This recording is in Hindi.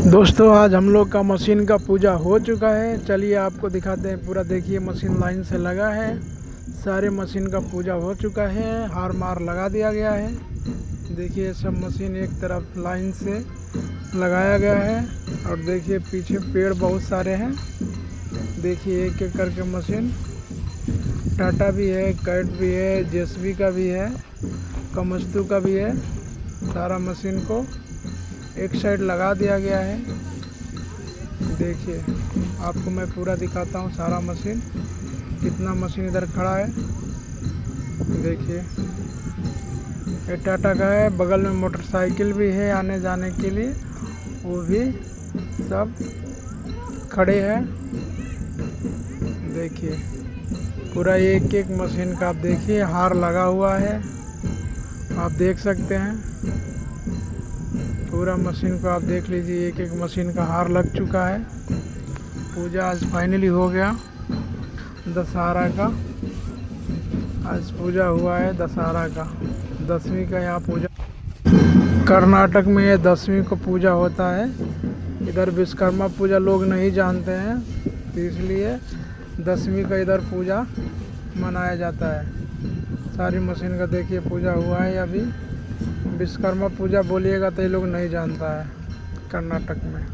दोस्तों आज हम लोग का मशीन का पूजा हो चुका है। चलिए आपको दिखाते हैं पूरा। देखिए मशीन लाइन से लगा है। सारे मशीन का पूजा हो चुका है। हार मार लगा दिया गया है। देखिए सब मशीन एक तरफ लाइन से लगाया गया है। और देखिए पीछे पेड़ बहुत सारे हैं। देखिए एक एक करके मशीन, टाटा भी है, कैट भी है, जेएसबी का भी है, कमस्तु का भी है। सारा मशीन को एक साइड लगा दिया गया है। देखिए आपको मैं पूरा दिखाता हूँ सारा मशीन, कितना मशीन इधर खड़ा है। देखिए ये टाटा का है। बगल में मोटरसाइकिल भी है आने जाने के लिए, वो भी सब खड़े हैं। देखिए पूरा एक एक मशीन का आप देखिए हार लगा हुआ है, आप देख सकते हैं। पूरा मशीन को आप देख लीजिए, एक एक मशीन का हार लग चुका है। पूजा आज फाइनली हो गया दशहरा का। आज पूजा हुआ है दशहरा का, 10वीं का यहाँ पूजा। कर्नाटक में ये 10वीं को पूजा होता है। इधर विश्वकर्मा पूजा लोग नहीं जानते हैं, तो इसलिए 10वीं का इधर पूजा मनाया जाता है। सारी मशीन का देखिए पूजा हुआ है। अभी विश्वकर्मा पूजा बोलिएगा तो ये लोग नहीं जानता है कर्नाटक में।